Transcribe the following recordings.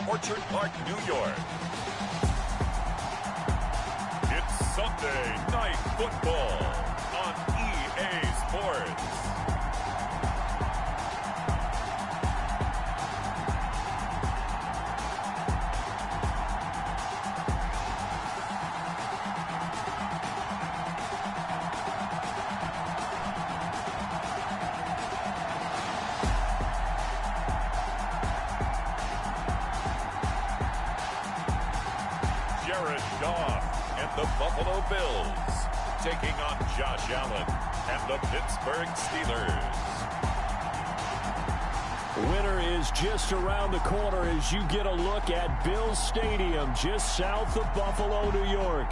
Orchard Park, New York. It's Sunday Night Football on EA Sports. The Buffalo Bills taking on Josh Allen and the Pittsburgh Steelers. Winter is just around the corner as you get a look at Bills Stadium just south of Buffalo, New York.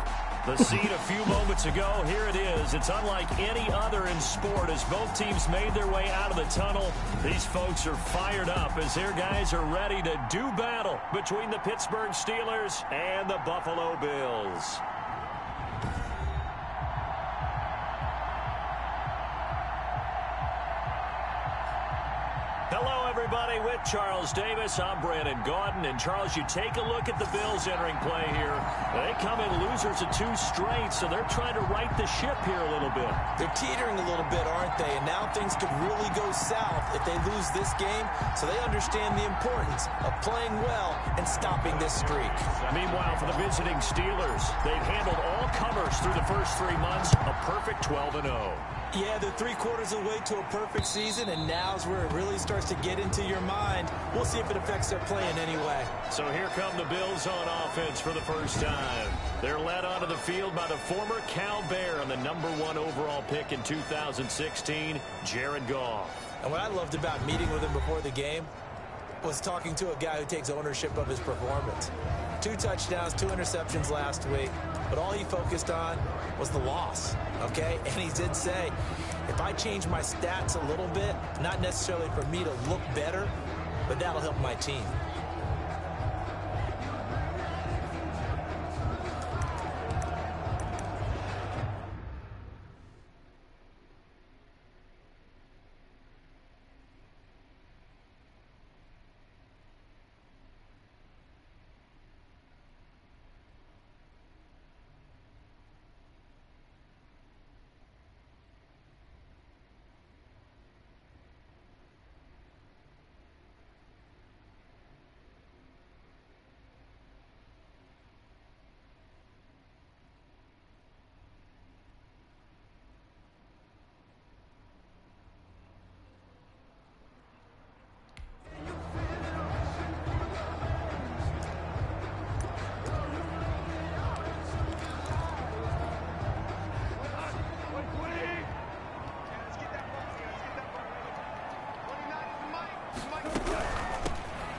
The scene a few moments ago, here it is. It's unlike any other in sport as both teams made their way out of the tunnel. These folks are fired up as their guys are ready to do battle between the Pittsburgh Steelers and the Buffalo Bills. Hello, everybody. With Charles Davis, I'm Brandon Gaudin. And, Charles, you take a look at the Bills entering play here. They come in losers of 2 straight, so they're trying to right the ship here a little bit. They're teetering a little bit, aren't they? And now things could really go south if they lose this game. So they understand the importance of playing well and stopping this streak. Meanwhile, for the visiting Steelers, they've handled all comers through the first 3 months, a perfect 12-0. Yeah, they're 3/4 of the way to a perfect season, and now's where it really starts to get into your mind. We'll see if it affects their play in any way. So here come the Bills on offense for the first time. They're led onto the field by the former Cal Bear and the #1 overall pick in 2016, Jared Goff. And what I loved about meeting with him before the game was talking to a guy who takes ownership of his performance. 2 touchdowns, 2 interceptions last week, but all he focused on was the loss, okay? And he did say, if I change my stats a little bit, not necessarily for me to look better, but that'll help my team.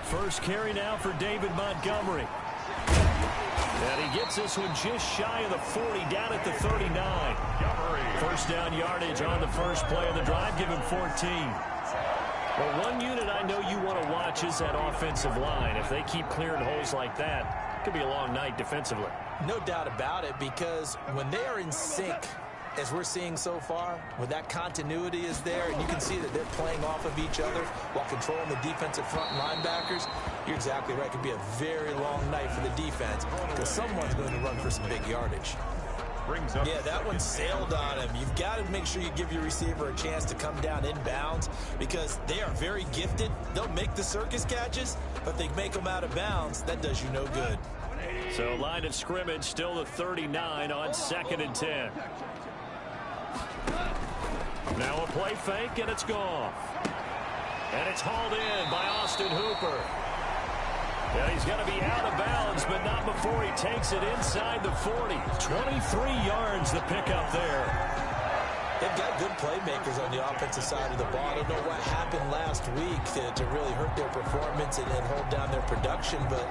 First carry now for David Montgomery. And he gets this one just shy of the 40, down at the 39. First down yardage on the first play of the drive, give him 14. Well, one unit I know you want to watch is that offensive line. If they keep clearing holes like that, it could be a long night defensively. No doubt about it, because when they are in sync, as we're seeing so far, when that continuity is there, and you can see that they're playing off of each other while controlling the defensive front linebackers, you're exactly right. It could be a very long night for the defense because someone's going to run for some big yardage. Yeah, that one sailed on him. You've got to make sure you give your receiver a chance to come down inbounds because they are very gifted. They'll make the circus catches, but they make them out of bounds. That does you no good. So line of scrimmage still the 39 on 2nd and 10. Now a play fake, and it's gone. And it's hauled in by Austin Hooper. Yeah, he's got to be out of bounds, but not before he takes it inside the 40. 23 yards the pickup there. They've got good playmakers on the offensive side of the ball. I don't know what happened last week to really hurt their performance and hold down their production, but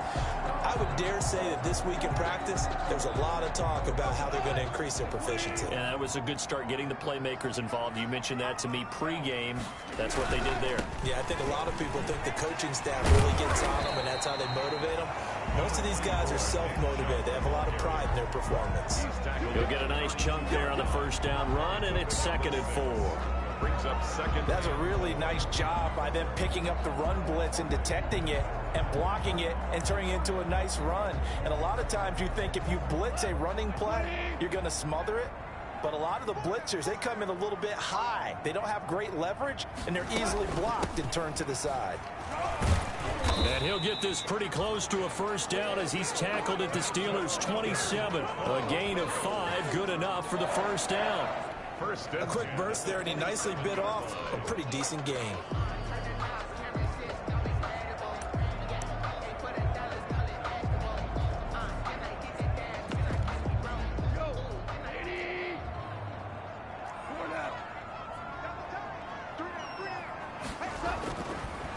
I would dare say that this week in practice, there's a lot of talk about how they're going to increase their proficiency. Yeah, that was a good start getting the playmakers involved. You mentioned that to me pregame. That's what they did there. Yeah, I think a lot of people think the coaching staff really gets on them, and that's how they motivate them. Most of these guys are self-motivated. They have a lot of pride in their performance. He'll get a nice chunk there on the first down run, and it's 2nd and 4. brings up second. That's a really nice job by them picking up the run blitz and detecting it and blocking it and turning it into a nice run. And a lot of times you think if you blitz a running play, you're going to smother it. But a lot of the blitzers, they come in a little bit high. They don't have great leverage, and they're easily blocked and turned to the side. And he'll get this pretty close to a first down as he's tackled at the Steelers' 27. A gain of 5, good enough for the first down. A quick burst there, and he nicely bit off a pretty decent gain.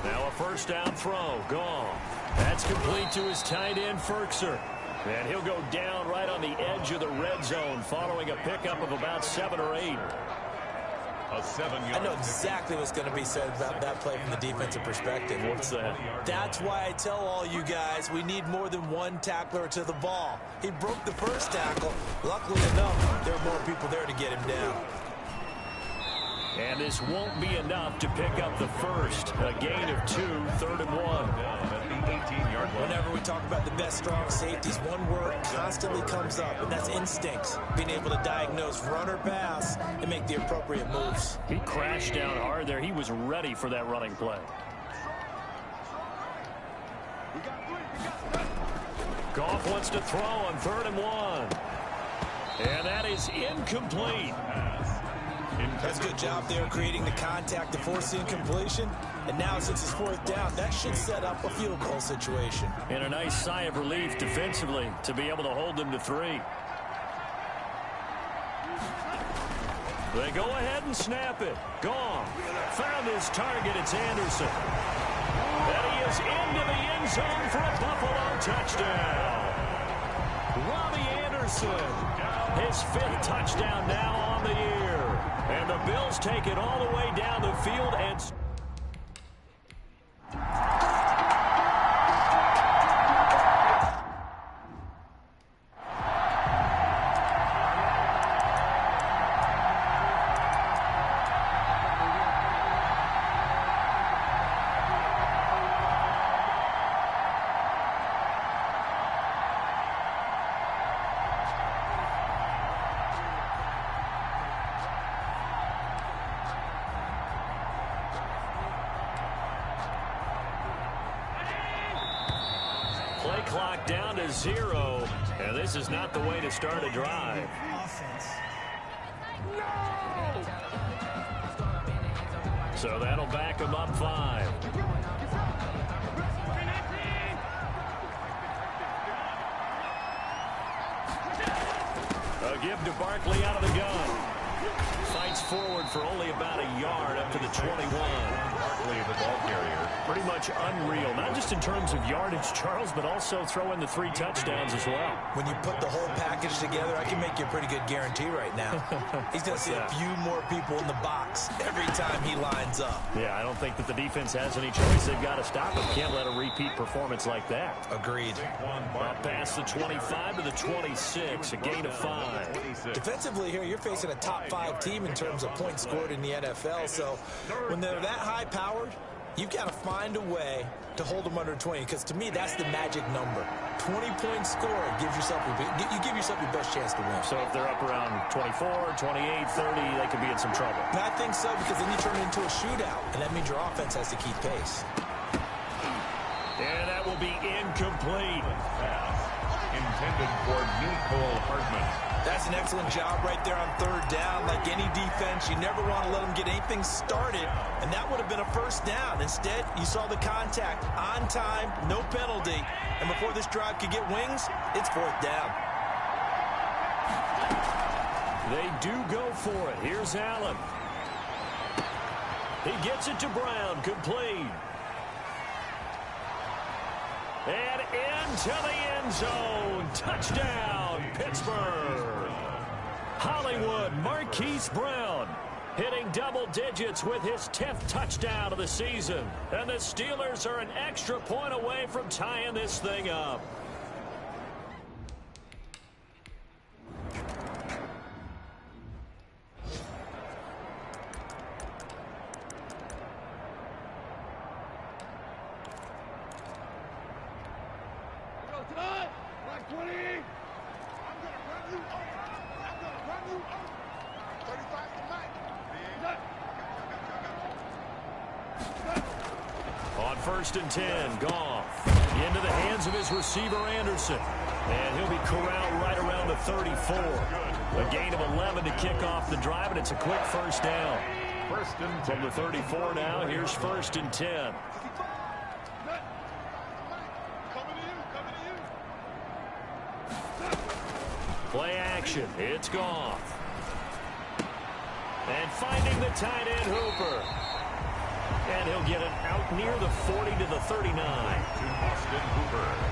Now a first down throw, gone. That's complete to his tight end, Ferkser. And he'll go down right on the edge of the red zone following a pickup of about 7 or 8. A 7-yard. I know exactly what's going to be said about that play from the defensive perspective. What's that? That's why I tell all you guys we need more than one tackler to the ball. He broke the first tackle. Luckily enough, there were more people there to get him down. And this won't be enough to pick up the first. A gain of 2, 3rd and 1. Whenever we talk about the best strong safeties, one word constantly comes up, and that's instincts. Being able to diagnose run or pass and make the appropriate moves. He crashed down hard there. He was ready for that running play. Goff wants to throw on 3rd and 1. And that is incomplete. That's a good job there creating the contact to force the incompletion. And now since it's 4th down, that should set up a field goal situation. And a nice sigh of relief defensively to be able to hold them to 3. They go ahead and snap it. Gone. Found his target. It's Anderson. And he is into the end zone for a Buffalo touchdown. Robbie Anderson, his 5th touchdown now on the year. And the Bills take it all the way down the field and... Play clock down to 0, and this is not the way to start a drive. So that'll back them up 5. A give to Barkley out of the gun. Fights forward for only about a yard up to the 21. Barkley, the ball carrier. Pretty much unreal, not just in terms of yardage, Charles, but also throw in the 3 touchdowns as well. When you put the whole package together, I can make you a pretty good guarantee right now. He's going to see a few more people in the box every time he lines up. Yeah, I don't think that the defense has any choice. They've got to stop him. Can't let a repeat performance like that. Agreed. Up past the 25 to the 26, a gain of 5. Defensively here, you're facing a top 5 team in terms of points scored in the NFL, so when they're that high-powered, you've got to find a way to hold them under 20, because to me, that's the magic number. 20-point score gives yourself you give yourself your best chance to win. So if they're up around 24, 28, 30, they could be in some trouble. And I think so, because then you turn it into a shootout, and that means your offense has to keep pace. And that will be incomplete. Intended for Nicole Hartman. That's an excellent job right there on 3rd down. Like any defense, you never want to let them get anything started, and that would have been a first down. Instead, you saw the contact on time, no penalty, and before this drive could get wings, it's 4th down. They do go for it. Here's Allen. He gets it to Brown, complete. And into the end zone. Touchdown, Pittsburgh. Hollywood Marquise Brown hitting double digits with his 10th touchdown of the season. And the Steelers are an extra point away from tying this thing up. first and 10. Goff into the hands of his receiver, Anderson. And he'll be corralled right around the 34. A gain of 11 to kick off the drive, and it's a quick first down. From the 34 now, here's first and 10. Play action. It's Goff. And finding the tight end, Hooper. And he'll get it out near the 40 to the 39.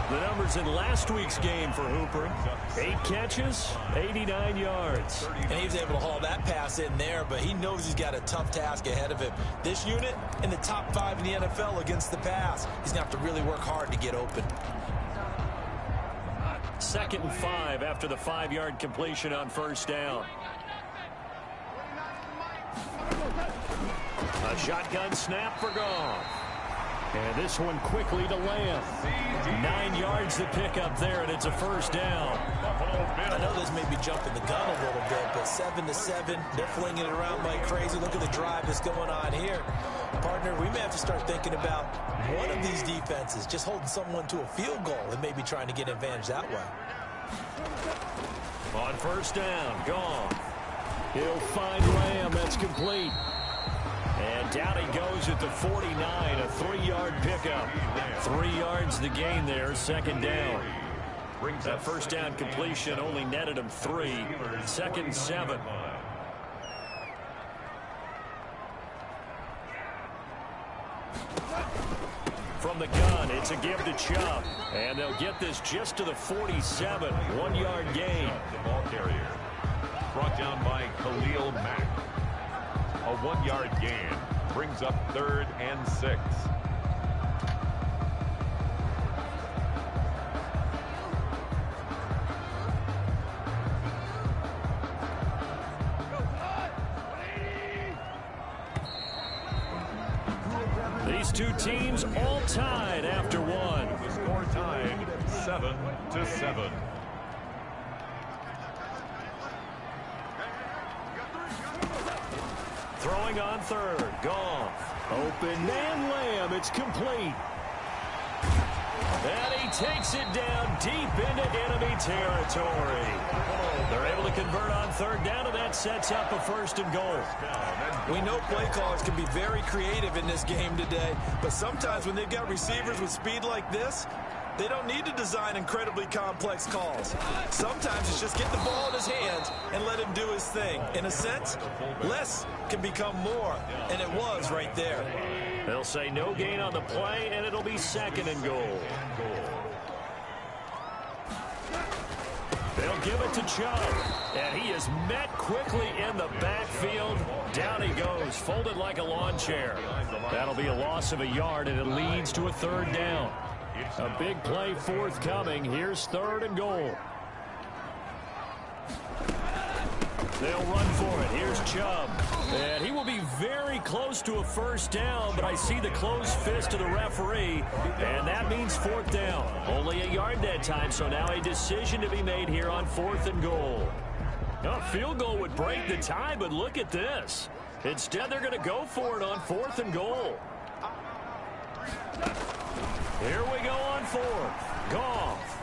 The numbers in last week's game for Hooper. 8 catches, 89 yards. And he was able to haul that pass in there, but he knows he's got a tough task ahead of him. This unit in the top 5 in the NFL against the pass. He's going to have to really work hard to get open. 2nd and 5 after the 5-yard completion on first down. A shotgun snap for Goff. And this one quickly to Lamb. 9 yards to pick up there, and it's a first down. I know this may be jumping the gun a little bit, but 7-7, they're flinging it around like crazy. Look at the drive that's going on here. Partner, we may have to start thinking about one of these defenses just holding someone to a field goal and maybe trying to get advantage that way. On first down, Goff. He'll find Lamb. That's complete. And down he goes at the 49, a 3-yard pickup. 3 yards the gain there, second down. That first down completion only netted him 3. 2nd and 7. From the gun, it's a give to Chubb. And they'll get this just to the 47, 1-yard gain. The ball carrier brought down by Khalil Mack. A 1-yard gain brings up 3rd and 6. These two teams all tied after one. The score tied 7-7. Throwing on third. Goff. Open man Lamb. It's complete. And he takes it down deep into enemy territory. They're able to convert on third down, and that sets up a first and goal. We know play callers can be very creative in this game today, but sometimes when they've got receivers with speed like this, they don't need to design incredibly complex calls. Sometimes it's just get the ball in his hands and let him do his thing. In a sense, less can become more, and it was right there. They'll say no gain on the play, and it'll be 2nd and goal. They'll give it to Chubb, and he is met quickly in the backfield. Down he goes, folded like a lawn chair. That'll be a loss of a yard, and it leads to a 3rd down. A big play forthcoming. Here's 3rd and goal. They'll run for it. Here's Chubb. And he will be very close to a first down, but I see the closed fist of the referee, and that means 4th down. Only a yard that time, so now a decision to be made here on 4th and goal. A field goal would break the tie, but look at this. Instead, they're going to go for it on 4th and goal. Here we go on 4th. Goff.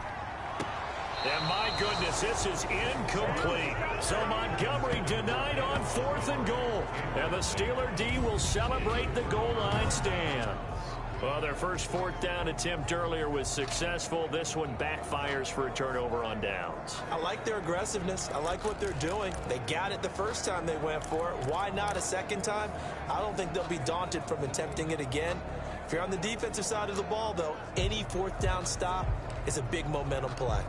And my goodness, this is incomplete. So Montgomery denied on 4th and goal. And the Steeler D will celebrate the goal line stand. Well, their first 4th down attempt earlier was successful. This one backfires for a turnover on downs. I like their aggressiveness. I like what they're doing. They got it the first time they went for it. Why not a second time? I don't think they'll be daunted from attempting it again. If you're on the defensive side of the ball, though, any 4th down stop is a big momentum play.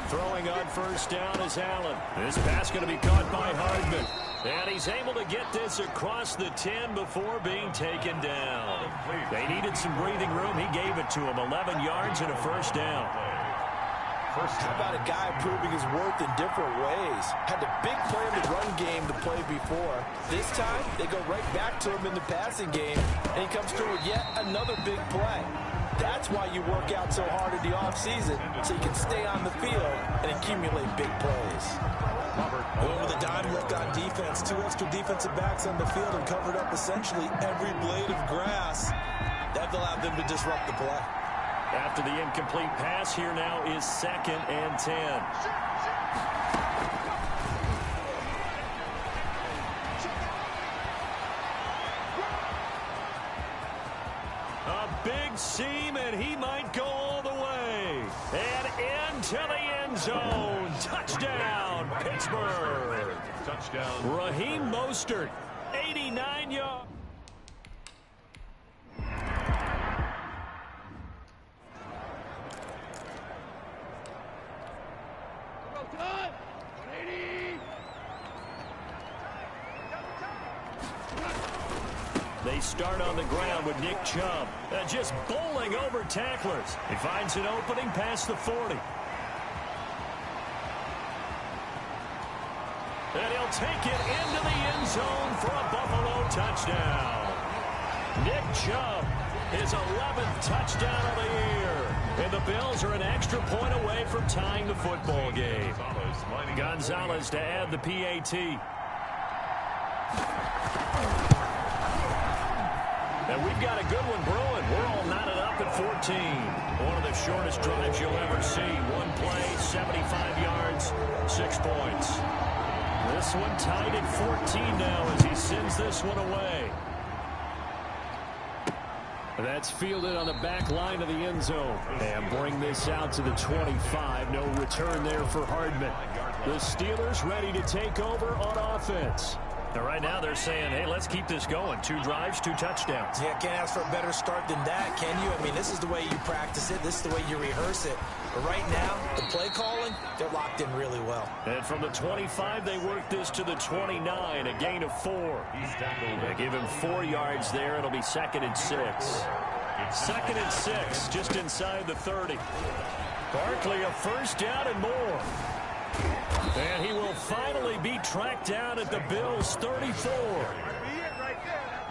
Throwing on first down is Allen. This pass going to be caught by Hardman. And he's able to get this across the 10 before being taken down. They needed some breathing room. He gave it to him. 11 yards and a first down. How about a guy proving his worth in different ways? Had a big play in the run game to play before. This time, they go right back to him in the passing game, and he comes through with yet another big play. That's why you work out so hard in the offseason, so you can stay on the field and accumulate big plays. Going with a dime look on defense, 2 extra defensive backs on the field and covered up essentially every blade of grass. That allowed them to disrupt the play. After the incomplete pass, here now is 2nd and 10. Big seam, and he might go all the way. And into the end zone. Touchdown, Pittsburgh. Touchdown. Raheem Mostert, 89 yards. They start on the ground with Nick Chubb. Just bowling over tacklers. He finds an opening past the 40. And he'll take it into the end zone for a Buffalo touchdown. Nick Chubb, his 11th touchdown of the year. And the Bills are an extra point away from tying the football game. Gonzalez to add the PAT. And we've got a good one brewing. We're all knotted up at 14. One of the shortest drives you'll ever see. One play, 75 yards, 6 points. This one tied at 14 now as he sends this one away. That's fielded on the back line of the end zone. And bring this out to the 25. No return there for Hardman. The Steelers ready to take over on offense. Now, right now they're saying, hey, let's keep this going. 2 drives, 2 touchdowns. Yeah, can't ask for a better start than that, can you? I mean, this is the way you practice it. This is the way you rehearse it. But right now, the play calling, they're locked in really well. And from the 25, they work this to the 29, a gain of 4. They give him 4 yards there. It'll be 2nd and 6. 2nd and 6, just inside the 30. Barkley, a first down and more. And he will finally be tracked down at the Bills' 34.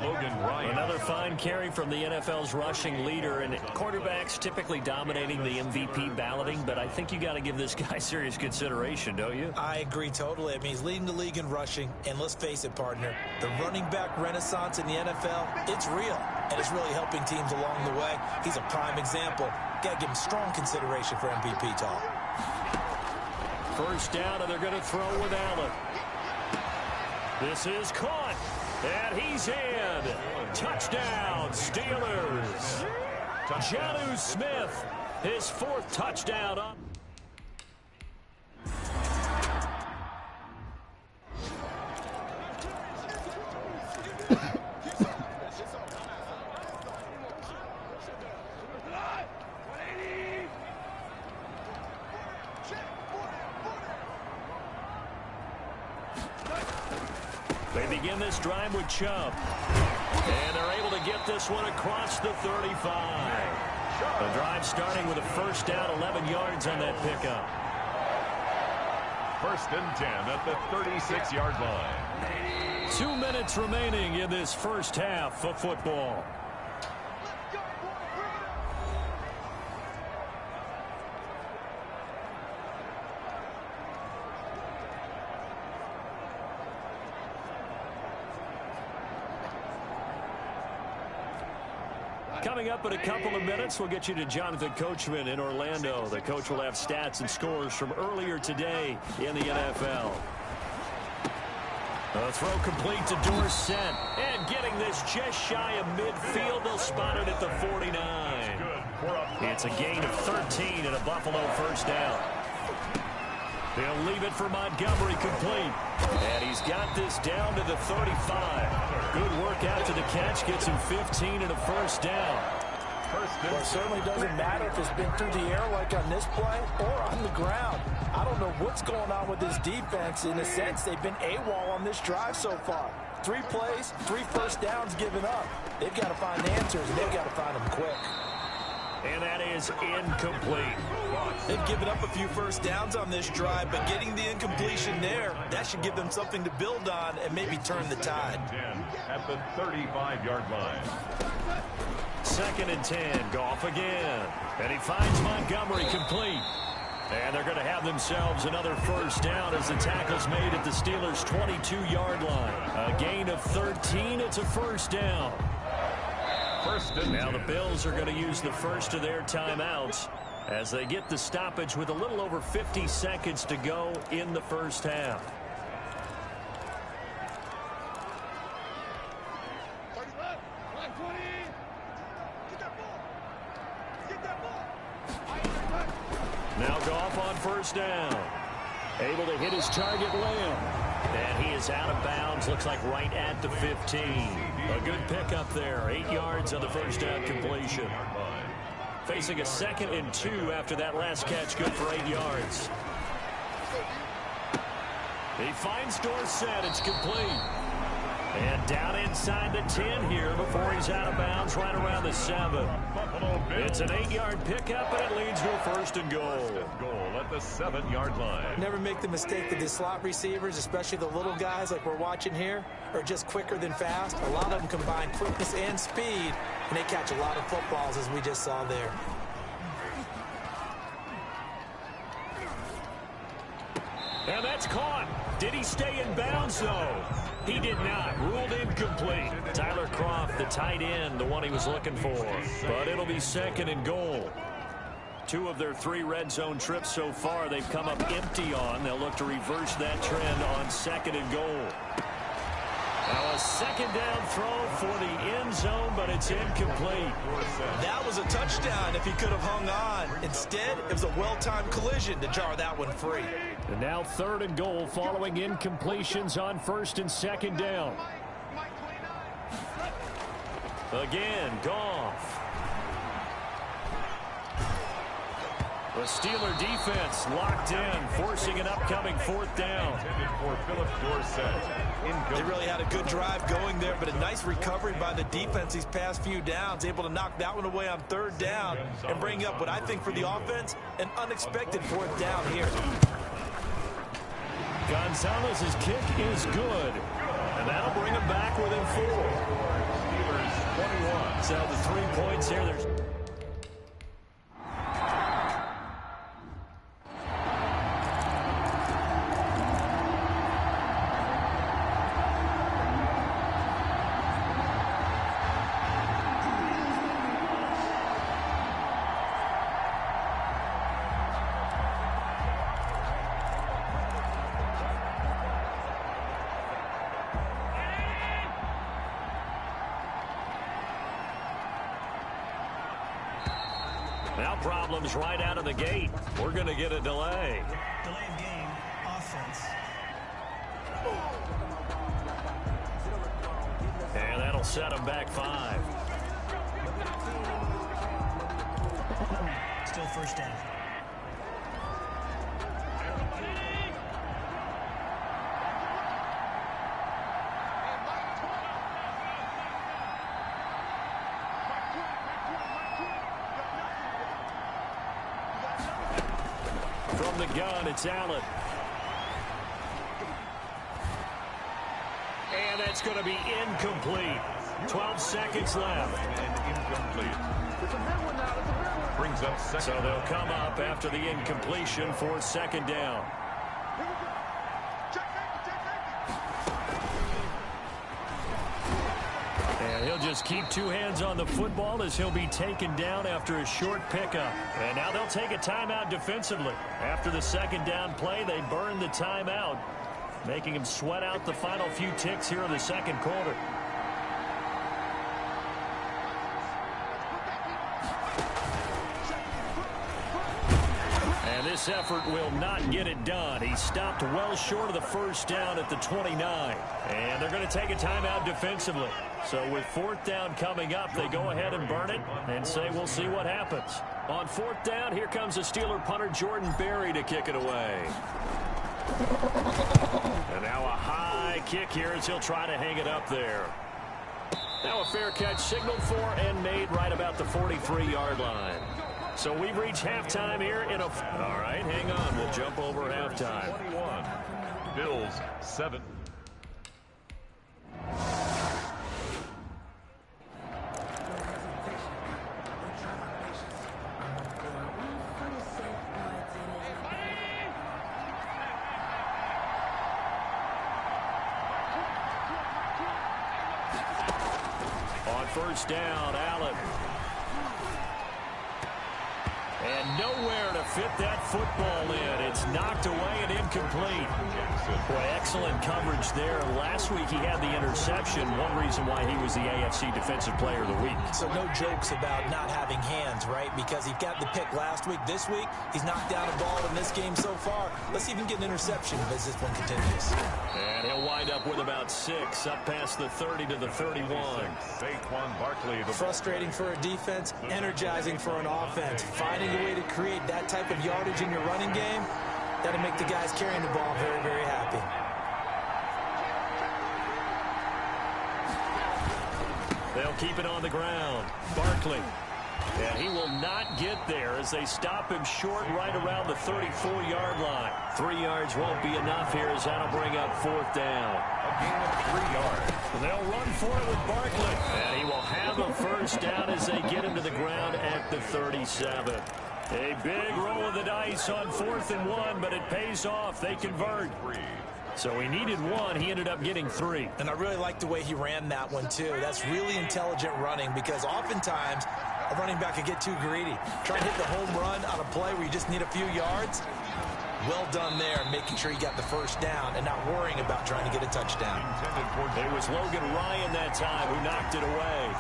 Logan Ryan. Another fine carry from the NFL's rushing leader, and quarterbacks typically dominating the MVP balloting, but I think you got to give this guy serious consideration, don't you? I agree totally. I mean, he's leading the league in rushing, and let's face it, partner, the running back renaissance in the NFL, it's real, and it's really helping teams along the way. He's a prime example. Got to give him strong consideration for MVP talk. First down, and they're going to throw with Allen. This is caught, and he's in. Touchdown, Steelers. Jonnu Smith, his 4th touchdown up. They begin this drive with Chubb. And they're able to get this one across the 35. The drive starting with a first down, 11 yards on that pickup. 1st and 10 at the 36-yard line. 2 minutes remaining in this first half of football. Coming up in a couple of minutes, we'll get you to Jonathan Coachman in Orlando. The coach will have stats and scores from earlier today in the NFL. A throw complete to Dorsett. And getting this just shy of midfield. They'll spot it at the 49. It's a gain of 13 and a Buffalo first down. They'll leave it for Montgomery complete. And he's got this down to the 35. Good work after the catch. Gets him 15 and a first down. Well, it certainly doesn't matter if it's been through the air like on this play or on the ground. I don't know what's going on with this defense. In a sense, they've been AWOL on this drive so far. 3 plays, 3 first downs given up. They've got to find answers, and they've got to find them quick. And that is incomplete. They've given up a few first downs on this drive, but getting the incompletion there, that should give them something to build on and maybe turn the tide. At the 35-yard line. 2nd and 10. Goff again. And he finds Montgomery complete. And they're going to have themselves another first down as the tackle's made at the Steelers' 22-yard line. A gain of 13. It's a first down. Now the Bills are going to use the first of their timeouts as they get the stoppage with a little over 50 seconds to go in the first half. Now Goff on first down. Able to hit his target, Lamb. And he is out of bounds. Looks like right at the 15. A good pickup there. 8 yards on the first down completion. Facing a 2nd and 2 after that last catch. Good for 8 yards. He finds Dorsett. It's complete. And down inside the 10 here before he's out of bounds right around the 7. It's an 8-yard pickup, and it leads to a 1st and goal. At the 7-yard line. Never make the mistake that the slot receivers, especially the little guys like we're watching here, are just quicker than fast. A lot of them combine quickness and speed, and they catch a lot of footballs, as we just saw there. And that's caught. Did he stay in bounds, though? He did not. Ruled incomplete. Tyler Kroft, the tight end, the one he was looking for. But it'll be 2nd and goal. 2 of their 3 red zone trips so far they've come up empty on. They'll look to reverse that trend on 2nd and goal. Now a 2nd down throw for the end zone, but it's incomplete. That was a touchdown if he could have hung on. Instead, it was a well-timed collision to jar that one free. And now 3rd and goal following incompletions on 1st and 2nd down. Again, Goff. The Steeler defense locked in, forcing an upcoming 4th down. For Philip Dorsett. They really had a good drive going there, but a nice recovery by the defense these past few downs, able to knock that one away on 3rd down and bring up what I think for the offense, an unexpected 4th down here. Gonzalez's kick is good, and that'll bring him back within 4. Steelers 21. So the 3 points here. There's now problems right out of the gate. We're going to get a delay. Delay of game, offense. And that'll set him back 5. Still first down. From the gun, it's Allen. And that's going to be incomplete. 12 seconds left. And incomplete. Brings up 2nd. So they'll come up after the incompletion for 2nd down. And he'll just keep 2 hands on the football as he'll be taken down after a short pickup. And now they'll take a timeout defensively. After the 2nd down play, they burn the timeout, making him sweat out the final few ticks here in the 2nd quarter. And this effort will not get it done. He stopped well short of the first down at the 29. And they're going to take a timeout defensively. So with 4th down coming up, they go ahead and burn it and say we'll see what happens. On 4th down, here comes the Steeler punter Jordan Berry to kick it away. And now a high kick here as he'll try to hang it up there. Now a fair catch signaled for and made right about the 43-yard line. So we've reached halftime here in a... All right, hang on. We'll jump over halftime. 21. Bills 7. first down. Allen. And nowhere to fit that football in. It's knocked away and incomplete. Boy, excellent coverage there. Last week he had the interception. One reason why he was the AFC Defensive Player of the Week. So no jokes about not having hands, right? Because he got the pick last week. This week, he's knocked down a ball in this game so far. Let's see if he can get an interception as this one continues. And he'll wind up with about 6, up past the 30 to the 31. Frustrating for a defense, energizing for an offense. Finding a way to create that type of yardage in your running game, that'll make the guys carrying the ball very, very happy. They'll keep it on the ground. Barkley. And he will not get there as they stop him short right around the 34-yard line. 3 yards won't be enough here as that'll bring up 4th down. A gain of 3 yards. They'll run for it with Barkley. And he will have a first down as they get him to the ground at the 37. A big roll of the dice on 4th and 1, but it pays off. They convert. So he needed 1. He ended up getting 3. And I really like the way he ran that one, too. That's really intelligent running because oftentimes a running back could get too greedy. Try to hit the home run on a play where you just need a few yards. Well done there, making sure you got the first down and not worrying about trying to get a touchdown. It was Logan Ryan that time who knocked it away.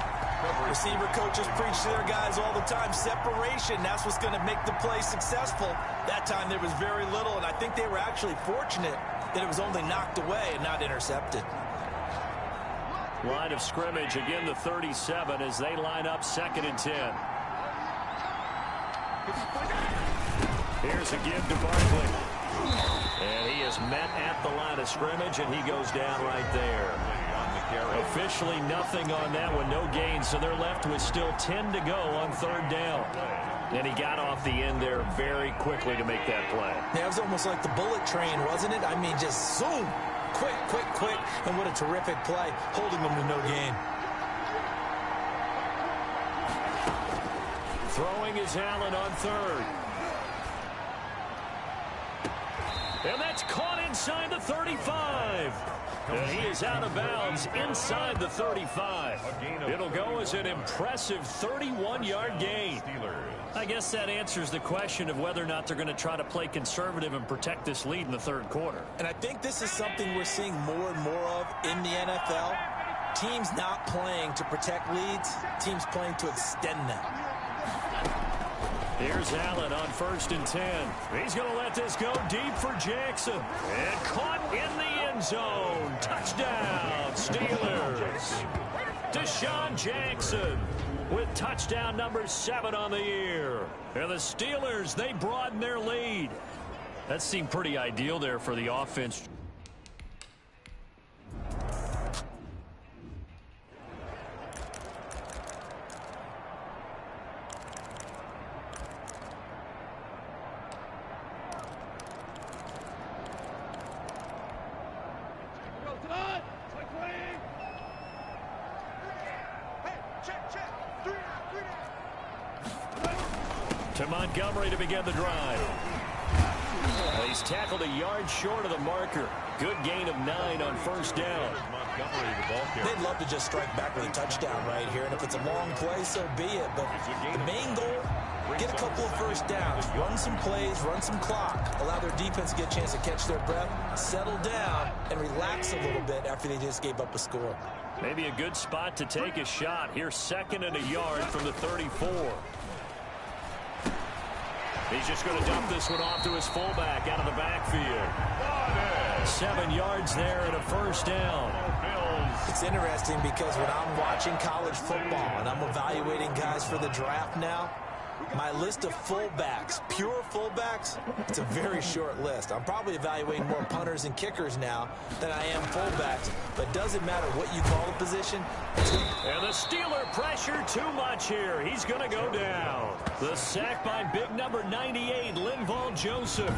Receiver coaches preach to their guys all the time. Separation, that's what's going to make the play successful. That time there was very little, and I think they were actually fortunate that it was only knocked away and not intercepted. Line of scrimmage, again the 37 as they line up 2nd and 10. Here's a give to Barkley. And he is met at the line of scrimmage, and he goes down right there. Officially nothing on that one, no gain, so they're left with still 10 to go on 3rd down. And he got off the end there very quickly to make that play. Yeah, it was almost like the bullet train, wasn't it? I mean, just zoom, quick, quick, quick, and what a terrific play, holding them to no gain. Throwing is Allen on 3rd. And that's caught inside the 35. And he is out of bounds inside the 35. It'll go as an impressive 31-yard gain. I guess that answers the question of whether or not they're going to try to play conservative and protect this lead in the 3rd quarter. And I think this is something we're seeing more and more of in the NFL. Teams not playing to protect leads, teams playing to extend them. Here's Allen on 1st and 10. He's going to let this go deep for Jackson. And caught in the end zone. Touchdown, Steelers. Deshaun Jackson with touchdown number 7 on the year. And the Steelers, they broaden their lead. That seemed pretty ideal there for the offense. To Montgomery to begin the drive. He's tackled a yard short of the marker. Good gain of 9 on 1st down. They'd love to just strike back with a touchdown right here, and if it's a long play, so be it. But the main goal, get a couple of first downs, run some plays, run some clock, allow their defense to get a chance to catch their breath, settle down, and relax a little bit after they just gave up a score. Maybe a good spot to take a shot. Here's 2nd and a yard from the 34. He's just going to dump this one off to his fullback out of the backfield. 7 yards there and a first down. It's interesting because when I'm watching college football and I'm evaluating guys for the draft now, my list of fullbacks, pure fullbacks, it's a very short list. I'm probably evaluating more punters and kickers now than I am fullbacks, but it doesn't matter what you call the position. And the Steeler pressure too much here. He's going to go down. The sack by big number 98, Linval Joseph.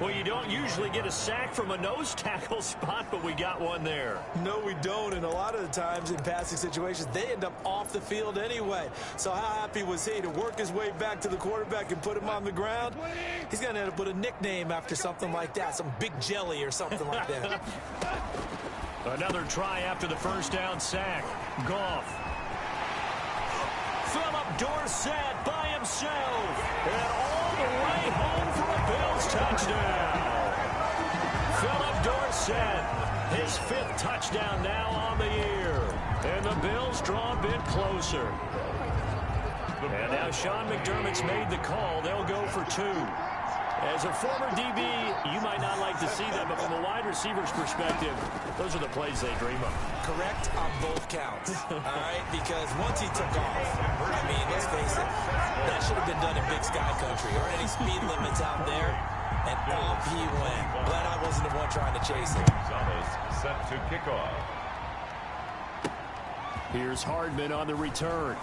Well, you don't usually get a sack from a nose tackle spot, but we got one there. No, we don't, and a lot of the times in passing situations, they end up off the field anyway. So how happy was he to work his way back to the quarterback and put him on the ground? He's going to end up with a nickname after something like that, some Big Jelly or something like that. Another try after the first down sack. Goff. Philip Dorsett by himself. And all the way home for a Bills touchdown. Philip Dorsett, his 5th touchdown now on the year. And the Bills draw a bit closer. And now Sean McDermott's made the call. They'll go for 2. As a former DB, you might not like to see that, but from a wide receiver's perspective, those are the plays they dream of. Correct on both counts, all right? Because once he took off, I mean, let's face it, that should have been done in Big Sky Country. Or any speed limits out there, and off he went. Glad I wasn't the one trying to chase it. Gonzalez set to kick off. Here's Hardman on the return.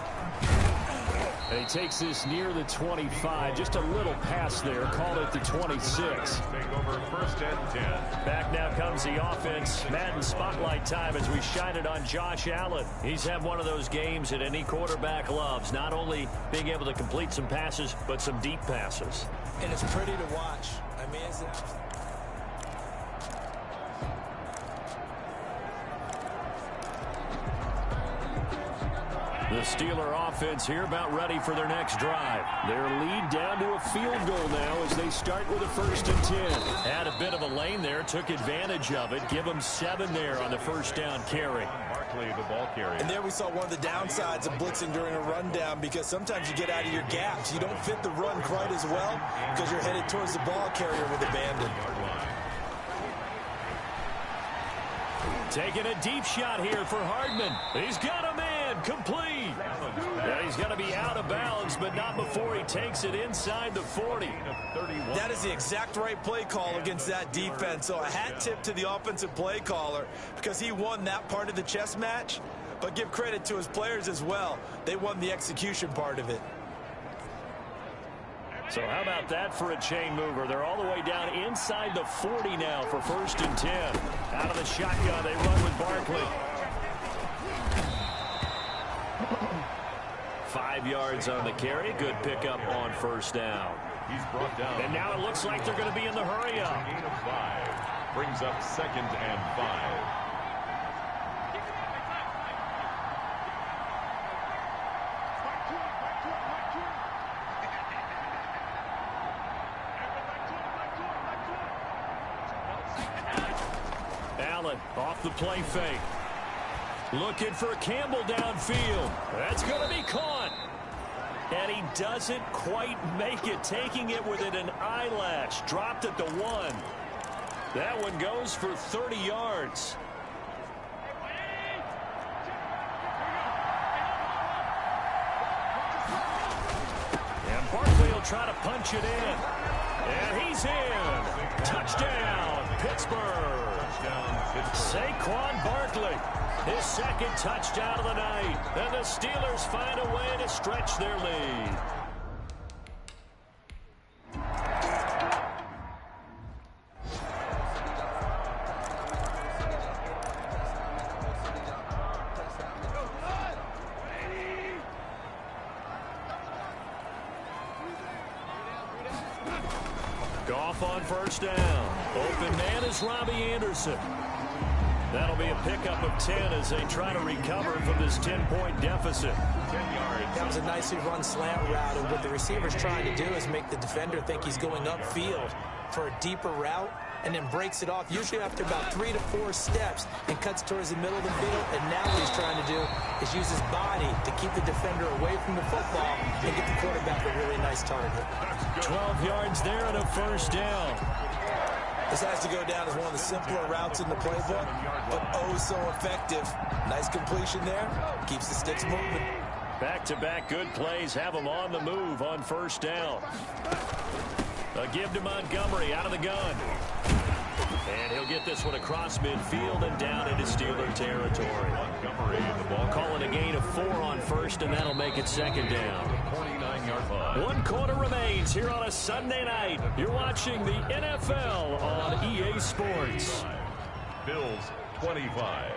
And he takes this near the 25. Just a little pass there. Called it the 26. Take over 1st and 10. Back now comes the offense. Madden spotlight time as we shine it on Josh Allen. He's had one of those games that any quarterback loves. Not only being able to complete some passes, but some deep passes. And it's pretty to watch. I mean, it's... The Steeler offense here about ready for their next drive. Their lead down to a field goal now as they start with a 1st and 10. Had a bit of a lane there, took advantage of it. Give them 7 there on the 1st down carry. Barkley, the ball carrier. And there we saw one of the downsides of blitzing during a rundown, because sometimes you get out of your gaps. You don't fit the run quite as well because you're headed towards the ball carrier with abandon. Taking a deep shot here for Hardman. He's got a man complete. Yeah, he's going to be out of bounds, but not before he takes it inside the 40. That is the exact right play call against that defense. So a hat tip to the offensive play caller because he won that part of the chess match. But give credit to his players as well. They won the execution part of it. So how about that for a chain mover? They're all the way down inside the 40 now for 1st and 10. Out of the shotgun, they run with Barkley. 5 yards on the carry. Good pickup on 1st down. He's brought down. And now it looks like they're going to be in the hurry up. Gain of 5. Brings up 2nd and 5. Allen off the play fake. Looking for Campbell downfield. That's going to be caught. And he doesn't quite make it, taking it within an eyelash. Dropped at the 1. That one goes for 30 yards. And Barkley will try to punch it in. And he's in. Touchdown, Pittsburgh. Saquon Barkley, his 2nd touchdown of the night. And the Steelers find a way to stretch their lead. Goff on 1st down. Open man is Robbie Anderson. That'll be a pickup of 10 as they try to recover from this 10-point deficit. 10 yards. That was a nicely run slant route, and what the receiver's trying to do is make the defender think he's going upfield for a deeper route, and then breaks it off, usually after about 3 to 4 steps, and cuts towards the middle of the field. And now what he's trying to do is use his body to keep the defender away from the football and get the quarterback a really nice target. 12 yards there and a 1st down. This has to go down as one of the simpler routes in the playbook, but oh so effective. Nice completion there. Keeps the sticks moving. Back-to-back good plays have them on the move on 1st down. A give to Montgomery out of the gun. And he'll get this one across midfield and down into Steeler territory. Montgomery, the ball. Calling a gain of 4 on 1st, and that'll make it 2nd down. 29-yard line. 1 quarter remains here on a Sunday night. You're watching the NFL on EA Sports. Bills 25.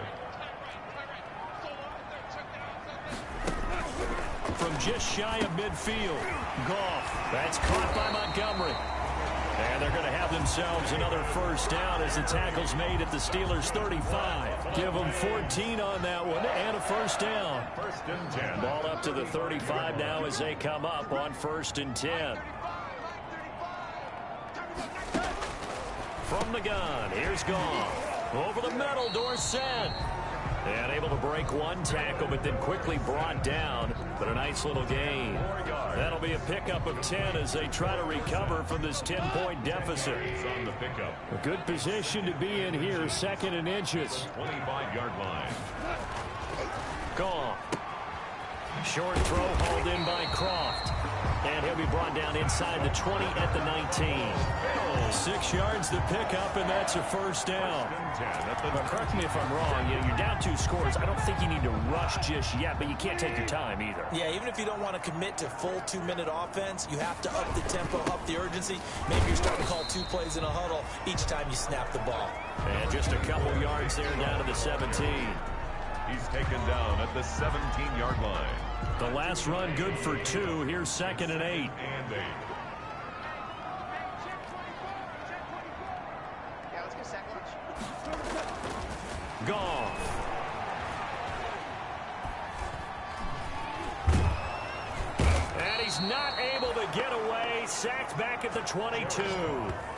From just shy of midfield. Goff. That's caught by Montgomery. And they're going to have themselves another first down as the tackle's made at the Steelers' 35. Give them 14 on that one and a first down. First and 10. Ball up to the 35 now as they come up on first and 10. From the gun, here's Goff. Over the middle, Dorsett. And able to break one tackle, but then quickly brought down. But a nice little gain. That'll be a pickup of 10 as they try to recover from this 10-point deficit. On the pickup. A good position to be in here, second and inches. 25-yard line. Goff. Short throw hauled in by Croft. And he'll be brought down inside the 20 at the 19. 6 yards to pick up, and that's a first down. Now, correct me if I'm wrong. You're down 2 scores. I don't think you need to rush just yet, but you can't take your time either. Yeah, even if you don't want to commit to full 2-minute offense, you have to up the tempo, up the urgency. Maybe you're starting to call 2 plays in a huddle each time you snap the ball. And just a couple yards there down to the 17. He's taken down at the 17-yard line. The last run good for 2. Here's second and 8. And 8. Yeah, let's get sack lunch. Goff. And he's not able to get away. Sacked back at the 22.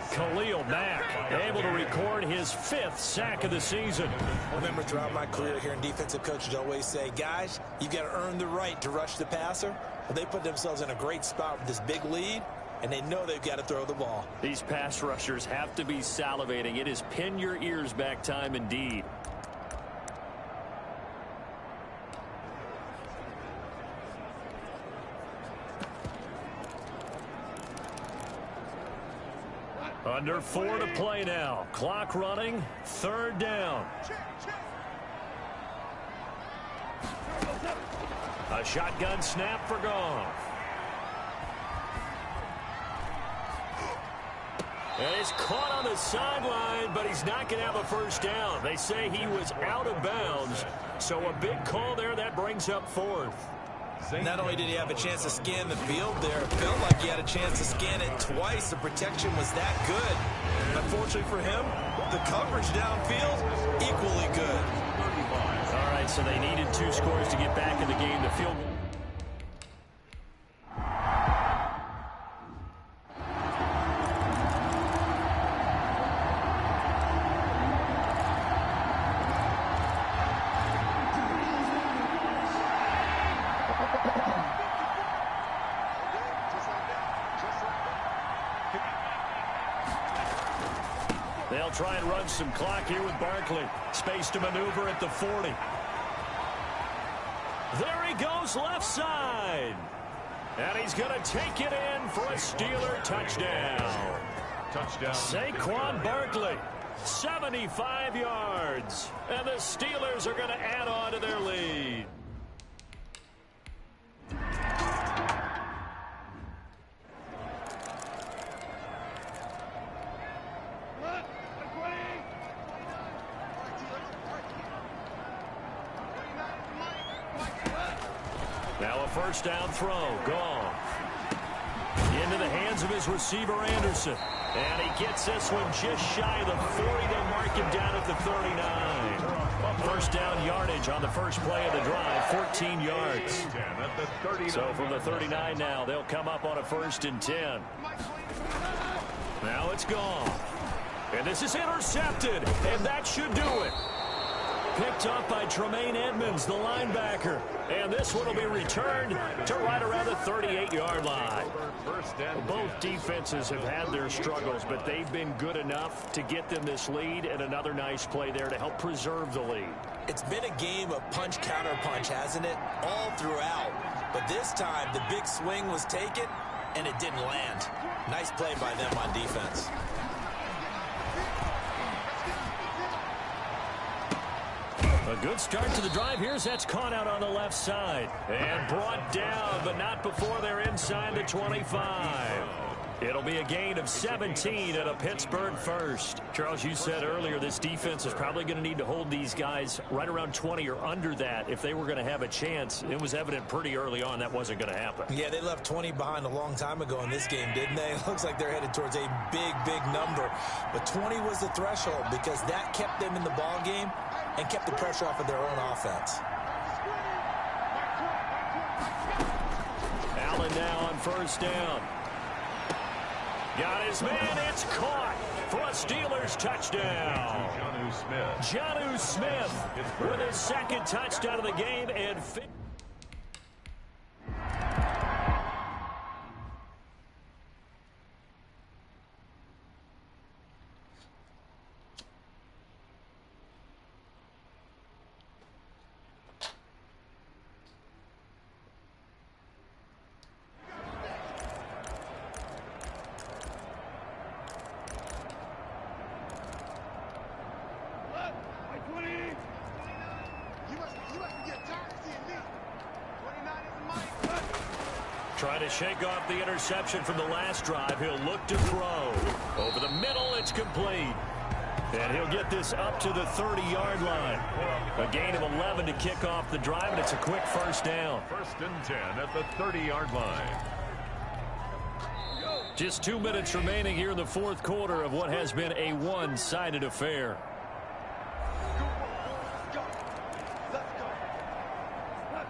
Khalil Mack able to record his 5th sack of the season. I remember throughout my career here in defensive coaches always say, guys, you've got to earn the right to rush the passer. Well, they put themselves in a great spot with this big lead, and they know they've got to throw the ball. These pass rushers have to be salivating. It is pin your ears back time indeed. Under 4 to play now. Clock running. 3rd down. A shotgun snap for Goff. And it's caught on the sideline, but he's not going to have a first down. They say he was out of bounds. So a big call there. That brings up 4th. Not only did he have a chance to scan the field there, it felt like he had a chance to scan it twice. The protection was that good. Unfortunately for him, the coverage downfield, equally good. All right, so they needed 2 scores to get back in the game. The field. They'll try and run some clock here with Barkley. Space to maneuver at the 40. There he goes left side. And he's going to take it in for a Steeler touchdown. Touchdown. Saquon Barkley, 75 yards. And the Steelers are going to add on to their lead. Now a first down throw. Goff. Into the hands of his receiver, Anderson. And he gets this one just shy of the 40. They'll mark him down at the 39. First down yardage on the first play of the drive, 14 yards. So from the 39 now, they'll come up on a 1st and 10. Now it's Goff. And this is intercepted. And that should do it. Picked up by Tremaine Edmonds, the linebacker. And this one will be returned to right around the 38-yard line. Both defenses have had their struggles, but they've been good enough to get them this lead, and another nice play there to help preserve the lead. It's been a game of punch-counter-punch, hasn't it? All throughout. But this time, the big swing was taken, and it didn't land. Nice play by them on defense. A good start to the drive. Here's that's caught out on the left side. And brought down, but not before they're inside the 25. It'll be a gain of 17 and a Pittsburgh first. Charles, you said earlier this defense is probably going to need to hold these guys right around 20 or under that if they were going to have a chance. It was evident pretty early on that wasn't going to happen. Yeah, they left 20 behind a long time ago in this game, didn't they? It looks like they're headed towards a big, big number. But 20 was the threshold because that kept them in the ball game and kept the pressure off of their own offense. Allen now on first down. Got his man. It's caught for a Steelers touchdown. Jonnu Smith with his second touchdown of the game. And trying to shake off the interception from the last drive. He'll look to throw. Over the middle, it's complete. And he'll get this up to the 30-yard line. A gain of 11 to kick off the drive, and it's a quick first down. 1st and 10 at the 30-yard line. Just 2 minutes remaining here in the fourth quarter of what has been a one-sided affair.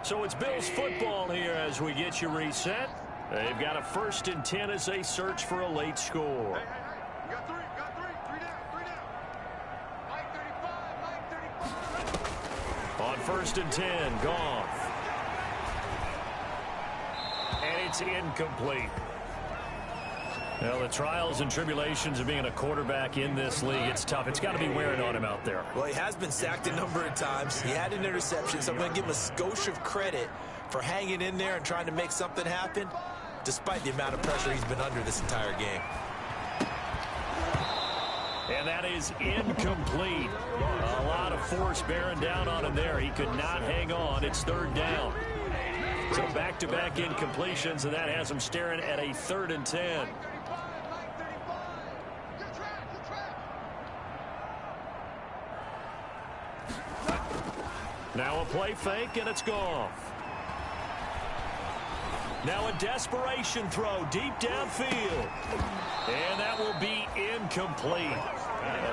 So it's Bills football here as we get you reset. They've got a 1st and 10 as they search for a late score. Hey, got three down. Mike 35. On 1st and 10, Goff. And it's incomplete. Well, the trials and tribulations of being a quarterback in this league, it's tough. It's got to be wearing on him out there. Well, he has been sacked a number of times. He had an interception, so I'm going to give him a skosh of credit for hanging in there and trying to make something happen, despite the amount of pressure he's been under this entire game. And that is incomplete. A lot of force bearing down on him there. He could not hang on. It's 3rd down. So back-to-back incompletions, and that has him staring at a 3rd and 10. Now a play fake, and it's Goff. Now a desperation throw deep downfield. And that will be incomplete.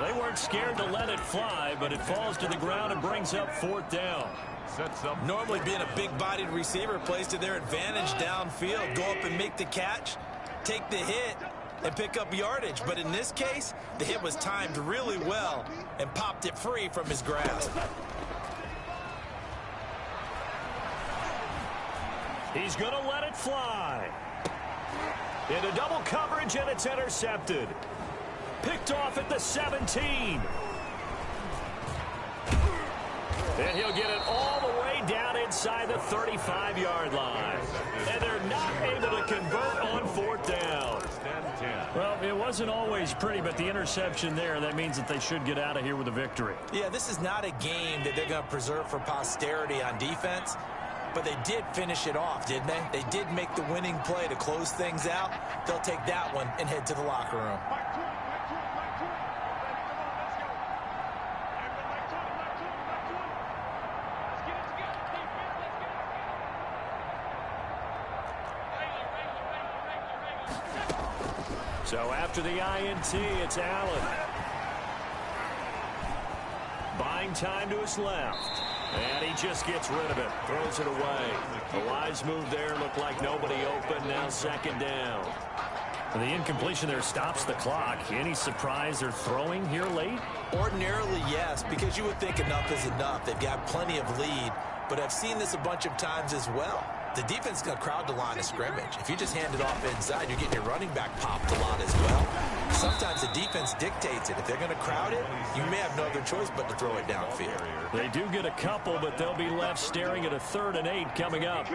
They weren't scared to let it fly, but it falls to the ground and brings up 4th down. Sets up. Normally being a big-bodied receiver plays to their advantage downfield. Go up and make the catch, take the hit, and pick up yardage. But in this case, the hit was timed really well and popped it free from his grasp. He's going to let it fly. Into double coverage, and it's intercepted. Picked off at the 17. And he'll get it all the way down inside the 35-yard line. And they're not able to convert on 4th down. Well, it wasn't always pretty, but the interception there, that means that they should get out of here with a victory. Yeah, this is not a game that they're going to preserve for posterity on defense. But they did finish it off, didn't they? They did make the winning play to close things out. They'll take that one and head to the locker room. So after the INT, it's Allen. Buying time to his left. And he just gets rid of it. Throws it away. A wise move there. Looked like nobody open. Now 2nd down. And the incompletion there stops the clock. Any surprise they're throwing here late? Ordinarily, yes, because you would think enough is enough. They've got plenty of lead. But I've seen this a bunch of times as well. The defense is going to crowd the line of scrimmage. If you just hand it off inside, you're getting your running back popped a lot as well. Sometimes the defense dictates it. If they're going to crowd it, you may have no other choice but to throw it downfield. They do get a couple, but they'll be left staring at a 3rd and 8 coming up.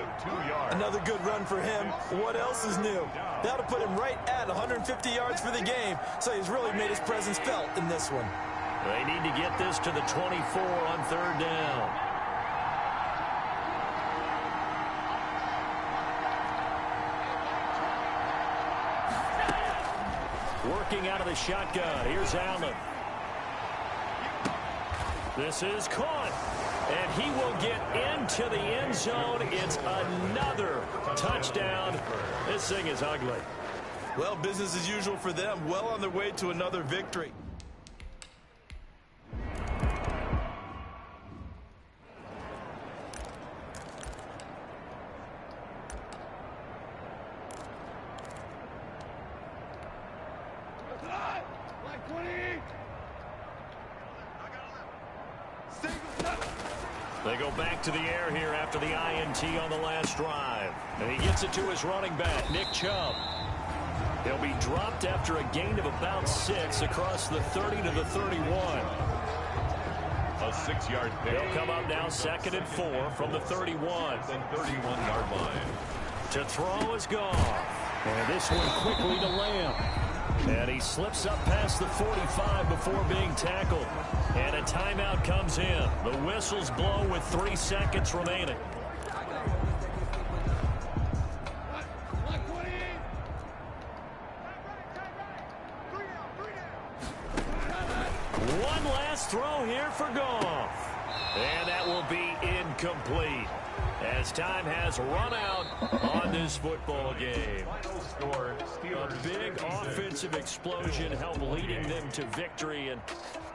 Another good run for him. What else is new? That'll put him right at 150 yards for the game, so he's really made his presence felt in this one. They need to get this to the 24 on 3rd down. Working out of the shotgun. Here's Allen. This is caught. And he will get into the end zone. It's another touchdown. This thing is ugly. Well, business as usual for them. Well on their way to another victory. They go back to the air here after the INT on the last drive. And he gets it to his running back, Nick Chubb. He'll be dropped after a gain of about 6 across the 30 to the 31. A 6-yard pick. They'll come up now 2nd and 4 from the 31. The 31-yard line. To throw is Goff. And this one quickly to Lamb. And he slips up past the 45 before being tackled. And a timeout comes in. The whistles blow with 3 seconds remaining. One last throw here for Goff. And that will be incomplete, as time has run out on this football game. Final score, Steelers. A big offensive explosion helped leading them to victory. And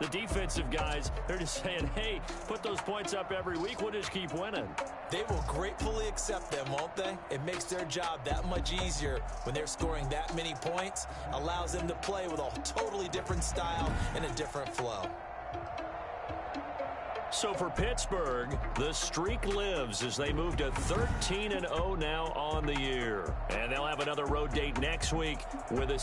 the defensive guys, they're just saying, hey, put those points up every week. We'll just keep winning. They will gratefully accept them, won't they? It makes their job that much easier when they're scoring that many points. Allows them to play with a totally different style and a different flow. So for Pittsburgh, the streak lives as they move to 13-0 now on the year. And they'll have another road date next week with a